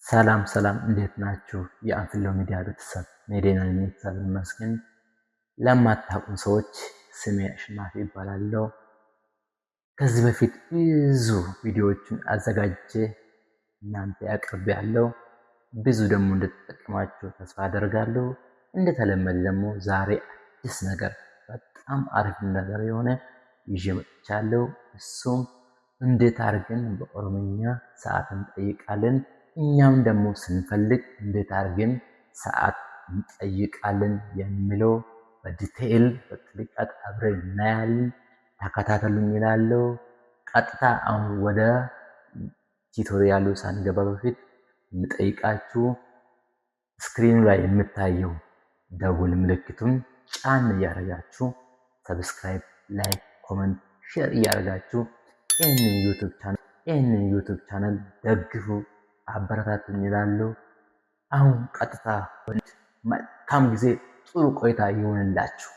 ሰላም ሰላም እንዴት ናችሁ? የአንፍሎ ሚዲያ ቤተሰብ እኔ ደህና ነኝ፣ እግዚአብሔር ይመስገን። ለማታውቁን ሰዎች ስሜ አሸናፊ ይባላለሁ። ከዚህ በፊት ብዙ ቪዲዮዎችን አዘጋጅቼ እናንተ ያቀርባለሁ። ብዙ ደግሞ እንድትጠቀማችሁ ተስፋ አደርጋለሁ። እንደተለመደ ደግሞ ዛሬ አዲስ ነገር በጣም አሪፍ ነገር የሆነ ይዤ መጥቻለሁ። እሱም እንዴት አድርገን በኦሮምኛ ሰዓት እንጠይቃለን፣ እኛም ደግሞ ስንፈልግ እንዴት አድርገን ሰዓት እንጠይቃለን የሚለው በዲቴይል በጥልቀት አብረን እናያለን። ተከታተሉኝ እላለሁ። ቀጥታ አሁን ወደ ቲዩቶሪያሉ ሳንገባ በፊት የምጠይቃችሁ ስክሪኑ ላይ የምታየው ደውል ምልክቱን ጫን እያደረጋችሁ ሰብስክራይብ፣ ላይክ፣ ኮመንት፣ ሼር እያደረጋችሁ ይህንን ዩቱብ ቻናል ደግፉ፣ አበረታቱኝ እላለሁ። አሁን ቀጥታ መልካም ጊዜ፣ ጥሩ ቆይታ ይሆንላችሁ።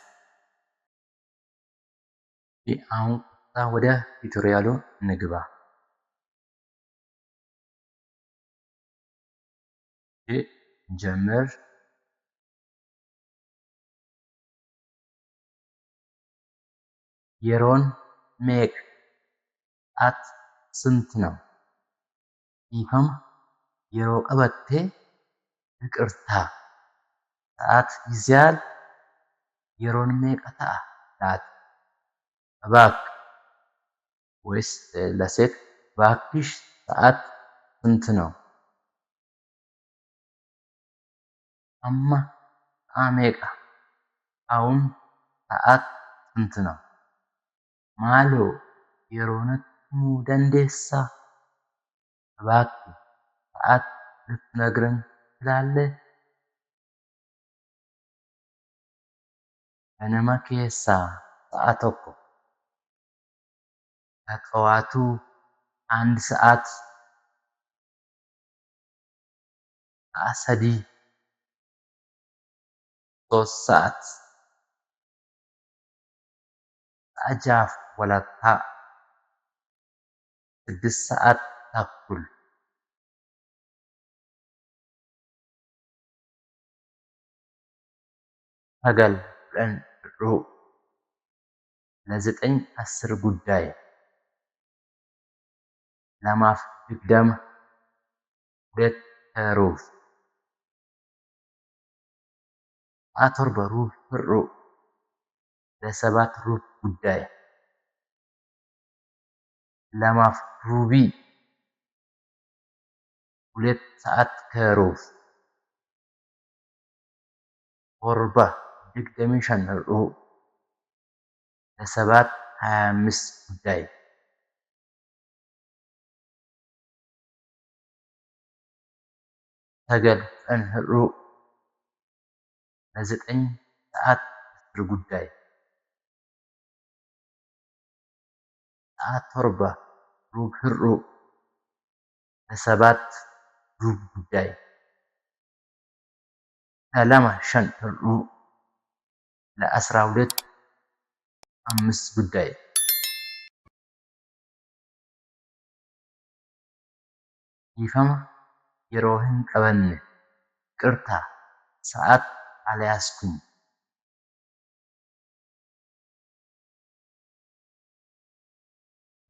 አሁን ቀጥታ ወደ ቱቶሪያሉ እንግባ። ጀምር የሮን ሜቅ ሰዓት ስንት ነው? ይህም የሮ ቀበቴ ይቅርታ ሰዓት ይዛል። የሮን ሜቀታ ላት እባክ ወይስ ለሴት እባክሽ ሰዓት ስንት ነው? አማ አሜቃ አሁን ሰዓት ስንት ነው? ማሎ የሮነት ሙደንዴሳ እባክህ ሰዓት ልትነግረኝ ትችላለህ? ገነማ ኬሳ ሰዓት እኮ ከጠዋቱ 1 ሰዓት ሰዲ 3 ሰዓት አጃፍ ወላታ 6 ሰዓት ተኩል ሰገል ሩብ ለ9 10 ጉዳይ ለማፍ ድግደም 2 ሩብ አቶር በሩብ ሩብ ለ7 ሩብ ጉዳይ ለማፍ ሩቢ 2 ሰዓት ከሩብ ኦርባ ድግደሚ ሸነሩ ለ7 25 ጉዳይ ሰገል ጠንህሩ ለ9 ሰዓት 10 ጉዳይ ሰዓት ቶርባ ሩብ ህሩ ለ7 ሩብ ጉዳይ ለማ ሸን ህሩ ለ12 5 ጉዳይ ይፈማ የሮህን ቀበን ቅርታ ሰዓት አልያዝኩም።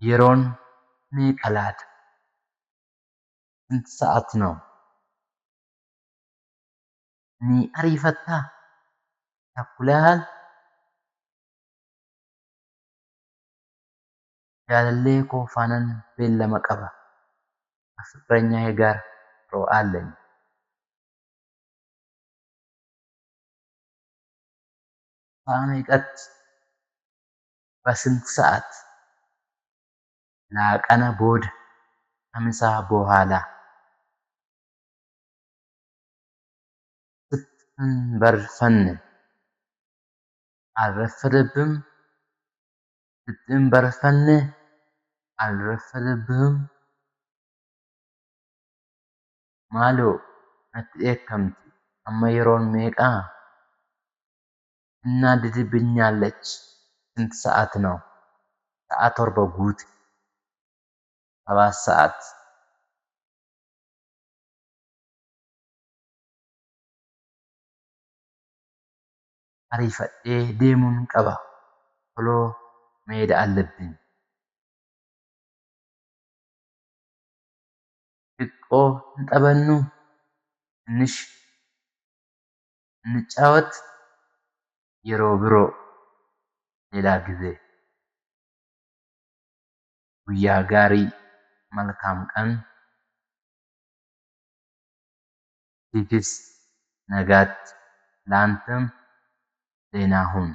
የሮን ሜቀላት ስንት ሰዓት ነው? ኒ አሪፈታ ተኩላል ጃለሌ ኮፋነን ቤለመ ቀባ ከፍቅረኛዬ ጋር ሮ አለኝ። ፋሜቀት በስንት ሰዓት? ላቀነ ቦድ ከምሳ በኋላ ስትንበርፈን አልረፈደብም? ስትንበርፈን አልረፈደብህም? ማሎ ነትኤከምቲ አመ የሮን ሜቃ እናድድብኛለች። ስንት ሰዓት ነው? ሰዓት ቶርባ ጉት 7 ሰዓት ariifadhee deemuun qaba. ቶሎ መሄድ አለብኝ። xiqqoo hin taphannu? ትንሽ እንጫወት? yeroo biroo ሌላ ጊዜ። guyyaa gaarii መልካም ቀን። ትዕግስት nagaatti ለአንተም ደህና ሁን።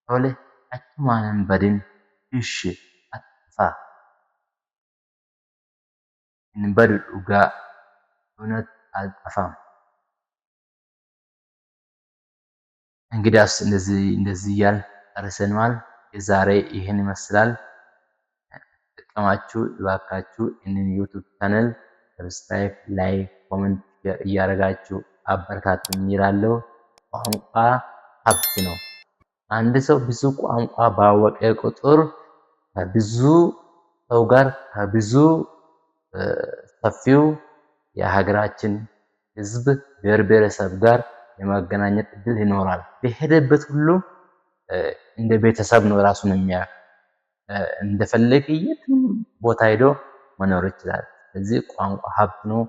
tole achumaan hin badin ishi aጥፋ hin badu dhugaa እውነት አልጠፋም። እንግዲያስ እንደዚህ እያልን ጨርሰናል። የዛሬ ይህን ይመስላል። ተጠቀማችሁ እባካችሁ ይህንን ዩቲዩብ ቻናል ሰብስክራይብ፣ ላይክ፣ ኮሜንት እያደረጋችሁ አበረታቱኝ እላለሁ። ቋንቋ ሀብት ነው። አንድ ሰው ብዙ ቋንቋ ባወቀ ቁጥር ከብዙ ሰው ጋር ከብዙ ሰፊው የሀገራችን ሕዝብ ብሔር ብሔረሰብ ጋር የማገናኘት እድል ይኖራል። በሄደበት ሁሉ እንደ ቤተሰብ ነው ራሱን የሚያ እንደፈለገ የትም ቦታ ሄዶ መኖር ይችላል። ስለዚህ ቋንቋ ሀብት ነው።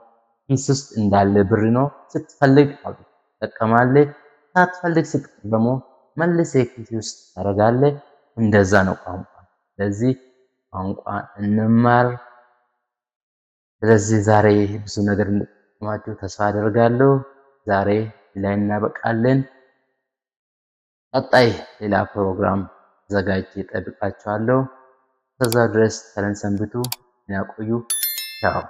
ኪስ ውስጥ እንዳለ ብር ነው። ስትፈልግ ትጠቀማለህ፣ ሳትፈልግ ስትቀር ደግሞ መልሰህ ኪስ ውስጥ ታደርጋለህ። እንደዛ ነው ቋንቋ። ስለዚህ ቋንቋ እንማር። ስለዚህ ዛሬ ብዙ ነገር እንደተጠቀማችሁ ተስፋ አደርጋለሁ። ዛሬ ላይ እናበቃለን። ቀጣይ ሌላ ፕሮግራም ተዘጋጅቼ እጠብቃችኋለሁ። እስከዛ ድረስ ቸር ሰንብቱ። ያቆዩ። ቻው